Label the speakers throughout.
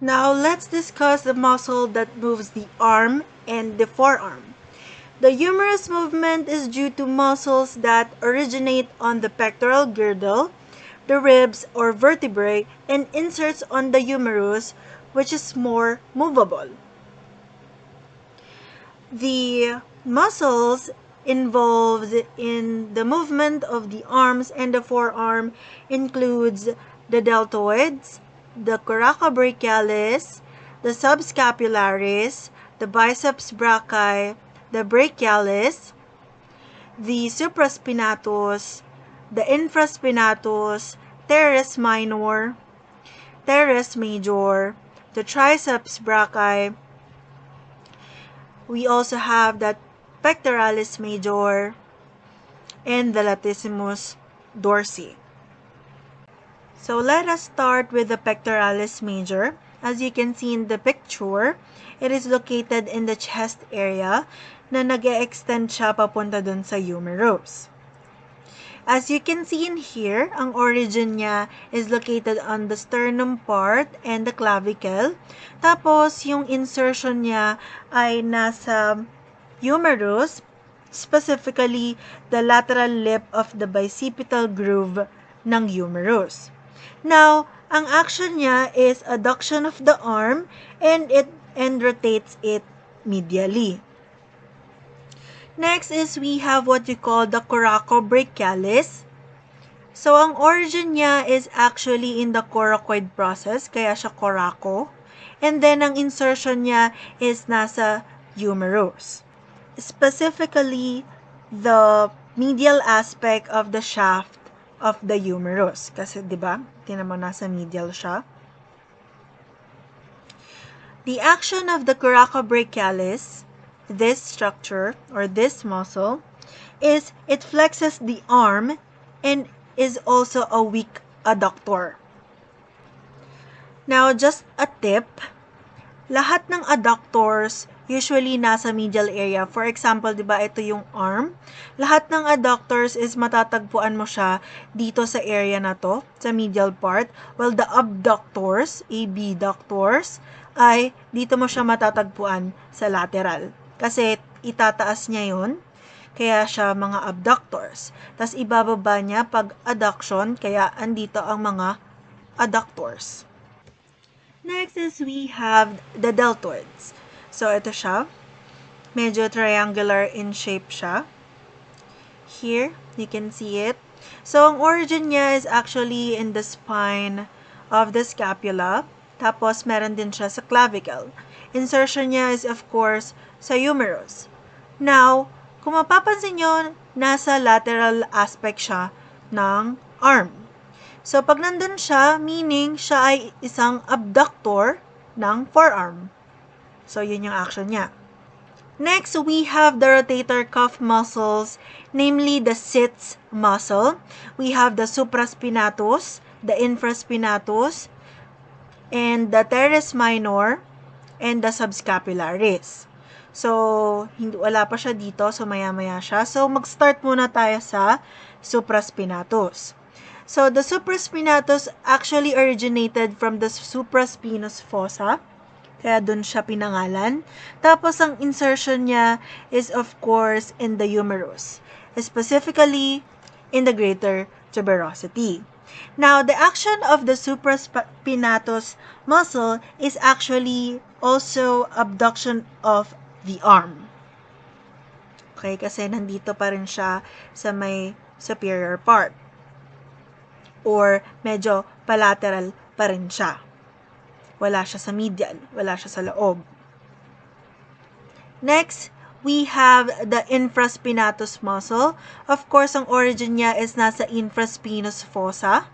Speaker 1: Now, let's discuss the muscle that moves the arm and the forearm. The humerus movement is due to muscles that originate on the pectoral girdle, the ribs or vertebrae, and inserts on the humerus, which is more movable. The muscles involved in the movement of the arms and the forearm includes the deltoids, the Coracobrachialis, the Subscapularis, the Biceps Brachii, the Brachialis, the Supraspinatus, the Infraspinatus, Teres Minor, Teres Major, the Triceps Brachii. We also have the Pectoralis Major and the Latissimus Dorsi. So let us start with the Pectoralis Major. As you can see in the picture, it is located in the chest area na nag-e-extend siya papunta dun sa humerus. As you can see in here, ang origin niya is located on the sternum part and the clavicle. Tapos, yung insertion niya ay nasa humerus, specifically the lateral lip of the bicipital groove ng humerus. Now, ang action niya is adduction of the arm and rotates it medially. Next is we have what you call the Coracobrachialis. So, ang origin niya is actually in the coracoid process, kaya siya coraco. And then, ang insertion niya is nasa humerus. Specifically, the medial aspect of the shaft of the humerus. Kasi, di ba? Tingnan mo, nasa medial siya. The action of the Coracobrachialis, this structure or this muscle, is it flexes the arm and is also a weak adductor. Now, just a tip, lahat ng adductors usually nasa medial area. For example, di ba, ito yung arm. Lahat ng adductors is matatagpuan mo siya dito sa area na to, sa medial part. While the abductors, abductors, ay dito mo siya matatagpuan sa lateral. Kasi itataas niya yun, kaya siya mga abductors. Tapos ibababa niya pag adduction, kaya andito ang mga adductors. Next is we have the deltoids. So, ito siya. Medyo triangular in shape siya. Here, you can see it. So, ang origin niya is actually in the spine of the scapula. Tapos, meron din siya sa clavicle. Insertion niya is, of course, sa humerus. Now, kung mapapansin nyo, nasa lateral aspect siya ng arm. So, pag nandun siya, meaning siya ay isang abductor ng forearm. So, yun yung action niya. Next, we have the rotator cuff muscles, namely the sits muscle. We have the supraspinatus, the infraspinatus, and the teres minor, and the subscapularis. So, wala pa siya dito, so maya-maya siya. So, mag-start muna tayo sa supraspinatus. So, the supraspinatus actually originated from the supraspinous fossa. Kaya dun siya pinangalan. Tapos, ang insertion niya is, of course, in the humerus. Specifically, in the greater tuberosity. Now, the action of the supraspinatus muscle is actually also abduction of the arm. Okay, kasi nandito pa rin siya sa may superior part. Or medyo palateral pa rin siya. Wala siya sa medial, wala siya sa loob. Next, we have the infraspinatus muscle. Of course, ang origin niya is nasa infraspinous fossa,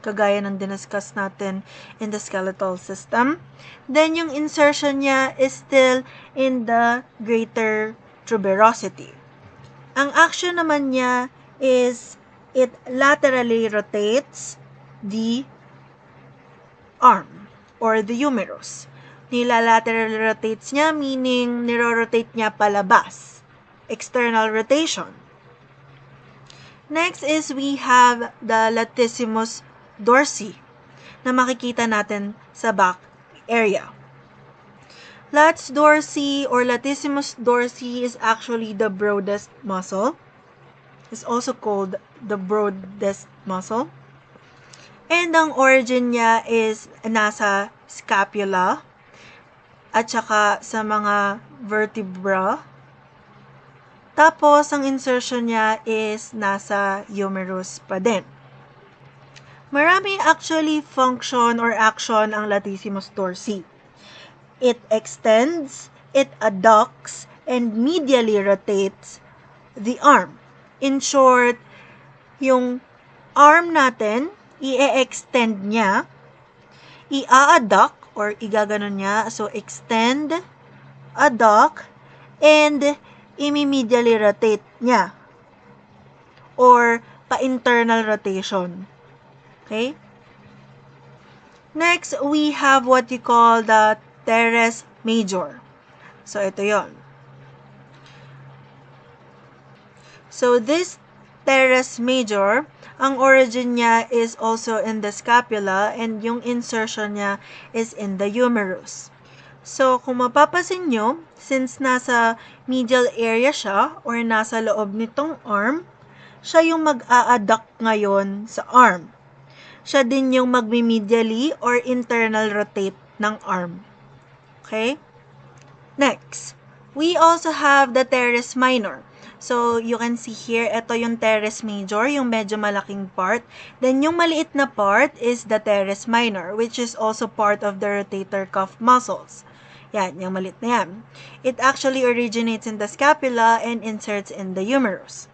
Speaker 1: kagaya ng diniscuss natin in the skeletal system. Then, yung insertion niya is still in the greater tuberosity. Ang action naman niya is it laterally rotates the arm or the humerus. Nilalateral rotates niya, meaning niro-rotate niya palabas. External rotation. Next is we have the Latissimus Dorsi na makikita natin sa back area. Lats dorsi or Latissimus dorsi is actually the broadest muscle. It's also called the broadest muscle. And ang origin niya is nasa scapula at saka sa mga vertebra. Tapos, ang insertion niya is nasa humerus pa din. Marami actually function or action ang Latissimus dorsi. It extends, it adducts, and medially rotates the arm. In short, yung arm natin, i-extend niya, i-adduct or igaganon niya. So, extend, adduct, and imi-medially rotate niya or pa-internal rotation. Okay? Next, we have what you call the Teres Major. So, ito yon. So, this Teres Major, ang origin niya is also in the scapula and yung insertion niya is in the humerus. So, kung mapapasin nyo, since nasa medial area siya or nasa loob nitong arm, siya yung mag-a-adduct ngayon sa arm. Siya din yung magmi-medially or internal rotate ng arm. Okay? Next, we also have the Teres Minor. So, you can see here, ito yung Teres Major, yung medyo malaking part. Then, yung maliit na part is the Teres Minor, which is also part of the rotator cuff muscles. Yan, yung maliit na yan. It actually originates in the scapula and inserts in the humerus.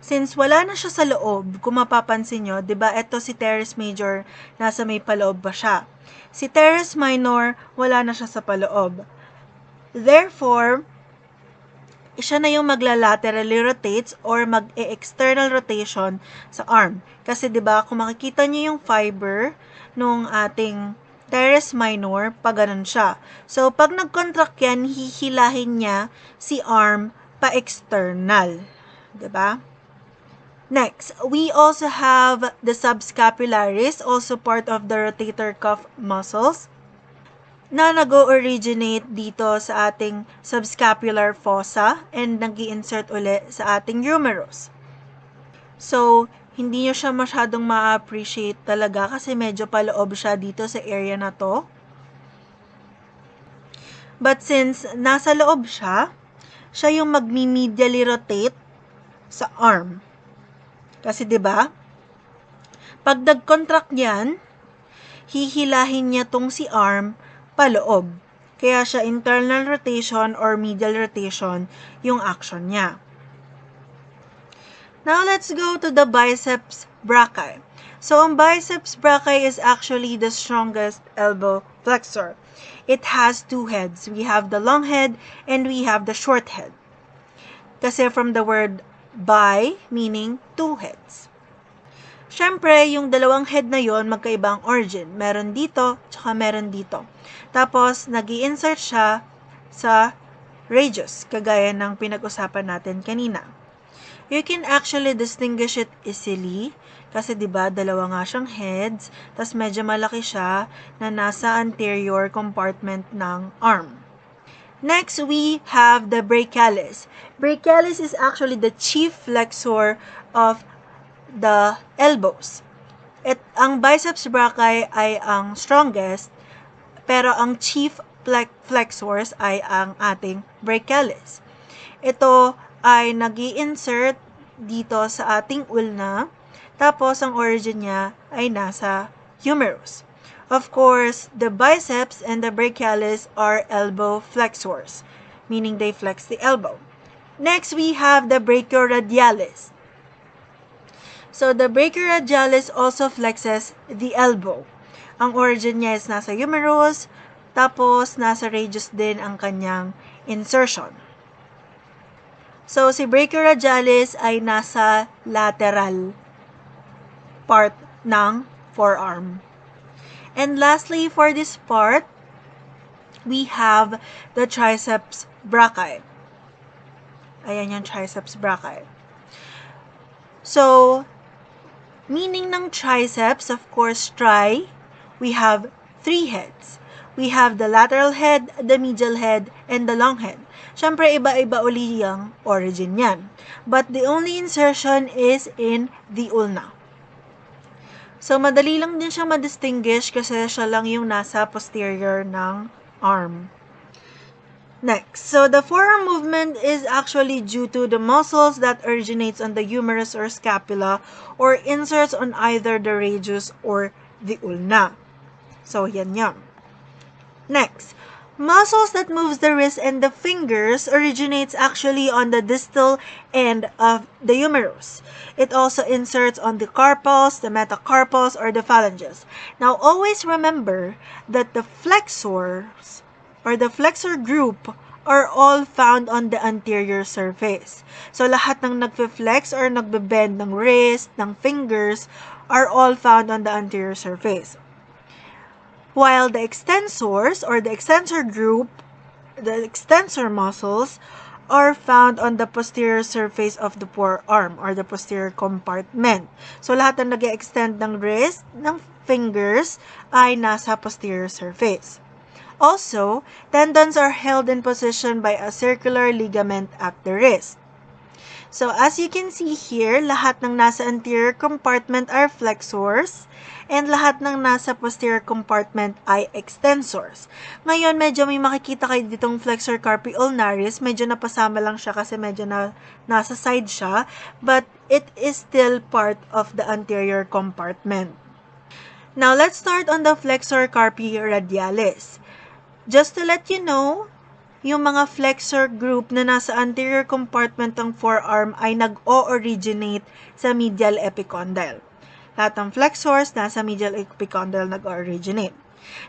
Speaker 1: Since wala na siya sa loob, kung mapapansin nyo, diba, ito si Teres Major, nasa may paloob ba siya? Si Teres Minor, wala na siya sa paloob. Therefore, siya na yung magla-laterally rotates or mag-external rotation sa arm. Kasi diba, kung makikita nyo yung fiber nung ating Teres Minor, pag ganun siya. So, pag nag-contract yan, hihilahin niya si arm pa-external. Diba? Next, we also have the Subscapularis, also part of the rotator cuff muscles, na nag-originate dito sa ating subscapular fossa and nag-i-insert uli sa ating humerus. So, hindi nyo siya masyadong ma-appreciate talaga kasi medyo paloob siya dito sa area na to. But since nasa loob siya yung magmi-medially rotate sa arm. Kasi 'di ba? Pag nag-contract niyan, hihilahin niya tong si arm paloob. Kaya siya internal rotation or medial rotation yung action niya. Now let's go to the Biceps Brachii. So ang Biceps Brachii is actually the strongest elbow flexor. It has two heads. We have the long head and we have the short head. Kasi from the word bi, meaning two heads. Siyempre, yung dalawang head na yon magkaibang origin. Meron dito, tsaka meron dito. Tapos, nag-i-insert siya sa radius, kagaya ng pinag-usapan natin kanina. You can actually distinguish it easily, kasi diba, dalawa nga siyang heads, tas medyo malaki siya na nasa anterior compartment ng arm. Next, we have the Brachialis. Brachialis is actually the chief flexor of the elbows. Ang Biceps Brachii ay ang strongest, pero ang chief flexors ay ang ating Brachialis. Ito ay nag-i-insert dito sa ating ulna, tapos ang origin niya ay nasa humerus. Of course, the biceps and the brachialis are elbow flexors, meaning they flex the elbow. Next, we have the Brachioradialis. So, the Brachioradialis also flexes the elbow. Ang origin niya is nasa humerus, tapos nasa radius din ang kanyang insertion. So, si Brachioradialis ay nasa lateral part ng forearm. And lastly, for this part, we have the Triceps Brachii. Ayan yung Triceps Brachii. So, meaning ng triceps, of course, we have three heads. we have the lateral head, the medial head, and the long head. Siyempre, iba-iba uli yung origin yan. But the only insertion is in the ulna. So, madali lang din siya ma-distinguish kasi siya lang yung nasa posterior ng arm. Next, so the forearm movement is actually due to the muscles that originates on the humerus or scapula or inserts on either the radius or the ulna. So, yan yan. Next, muscles that moves the wrist and the fingers originates actually on the distal end of the humerus. It also inserts on the carpals, the metacarpals, or the phalanges. Now, always remember that the flexors or the flexor group are all found on the anterior surface. So, lahat ng nagfe-flex or nagbe-bend ng wrist, ng fingers, are all found on the anterior surface. While the extensors or the extensor group, the extensor muscles, are found on the posterior surface of the forearm or the posterior compartment. So, lahat ng nag-extend ng wrist, ng fingers, ay nasa posterior surface. Also, tendons are held in position by a circular ligament at the wrist. So, as you can see here, lahat ng nasa anterior compartment are flexors and lahat ng nasa posterior compartment ay extensors. Ngayon, medyo may makikita kayo ditong flexor carpi ulnaris. Medyo napasama lang siya kasi medyo nasa side siya, but it is still part of the anterior compartment. Now, let's start on the flexor carpi radialis. Just to let you know, yung mga flexor group na nasa anterior compartment ng forearm ay nag-o-originate sa medial epicondyle. Lahat ng flexors nasa medial epicondyle nag-originate.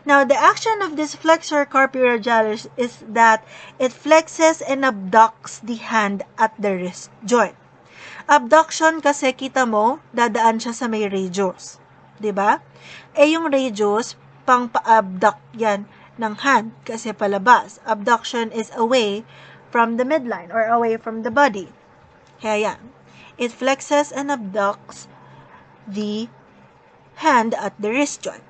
Speaker 1: Now, the action of this flexor carpi radialis is that it flexes and abducts the hand at the wrist joint. Abduction kasi kita mo, dadaan siya sa may radius. Diba? Yung radius, pang pa-abduct yan ng hand kasi palabas. Abduction is away from the midline or away from the body. Kaya yan. It flexes and abducts the hand at the wrist joint.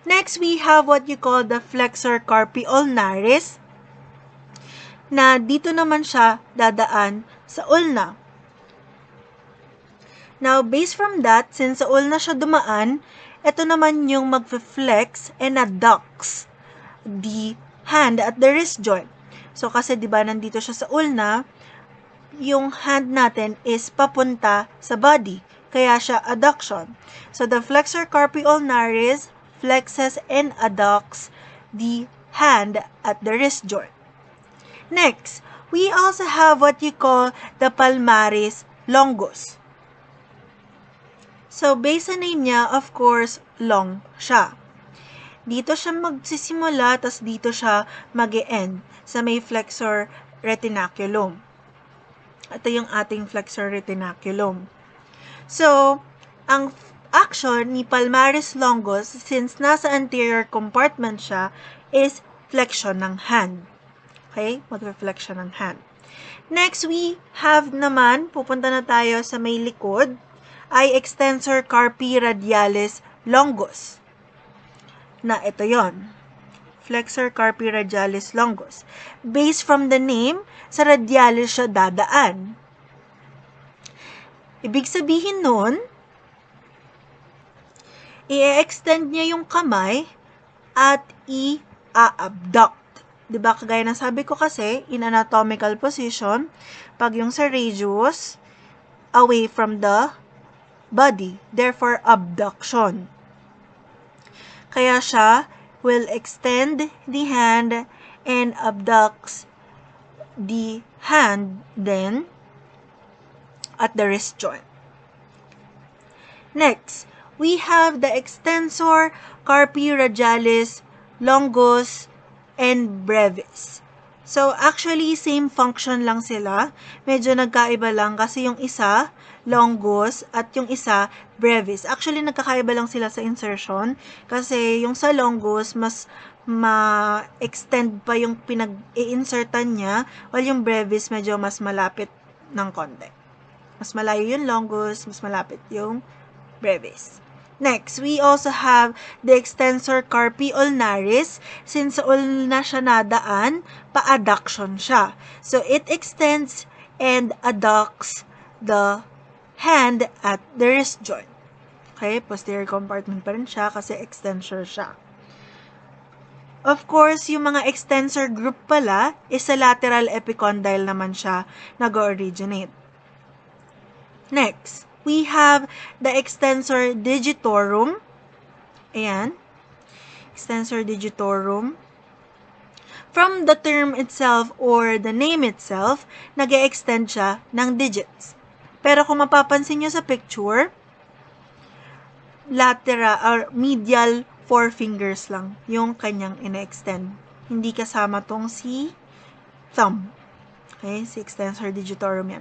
Speaker 1: Next, we have what you call the flexor carpi ulnaris na dito naman siya dadaan sa ulna. Now, based from that, since sa ulna siya dumaan, ito naman yung mag-flex and abducts the hand at the wrist joint. So, kasi diba nandito siya sa ulna, yung hand natin is papunta sa body. Kaya siya adduction. So, the flexor carpi ulnaris flexes and adducts the hand at the wrist joint. Next, we also have what you call the Palmaris Longus. So, based sa name niya, of course, long siya. Dito siya magsisimula, tas dito siya mag-e-end sa may flexor retinaculum. Ito yung ating flexor retinaculum. So, ang action ni Palmaris Longus, since nasa anterior compartment siya, is flexion ng hand. Okay? Mag-flexion ng hand. Next, we have naman, pupunta na tayo sa may likod, ay Extensor Carpi Radialis Longus. Na ito yon, Flexor Carpi Radialis Longus. Based from the name, sa radialis siya dadaan. Ibig sabihin nun, i-extend niya yung kamay at i-abduct. Diba, kagaya ng sabi ko kasi, in anatomical position, pag yung sa radius, away from the body. Therefore, abduction. Kaya siya will extend the hand and abducts the hand then at the wrist joint. Next, we have the Extensor Carpi Radialis Longus and Brevis. So, actually, same function lang sila. Medyo nagkaiba lang kasi yung isa, longus, at yung isa, brevis. Actually, nagkakaiba lang sila sa insertion kasi yung sa longus, mas ma-extend pa yung pinag-i-insertan niya while yung brevis medyo mas malapit ng konti. Mas malayo yung longus, mas malapit yung brevis. Next, we also have the extensor carpi ulnaris. Since sa ulna siya nadaan, pa-adduction siya. So, it extends and adducts the hand at the wrist joint. Okay, posterior compartment pa rin siya kasi extensor siya. Of course, yung mga extensor group pala is sa lateral epicondyle naman siya nag-originate. Next, we have the extensor digitorum. Ayan. Extensor digitorum. From the term itself or the name itself, nag-e-extend siya ng digits. Pero kung mapapansin nyo sa picture, lateral or medial 4 fingers lang yung kanyang ina-extend. Hindi kasama tong si thumb. Okay, si extensor digitorum yan.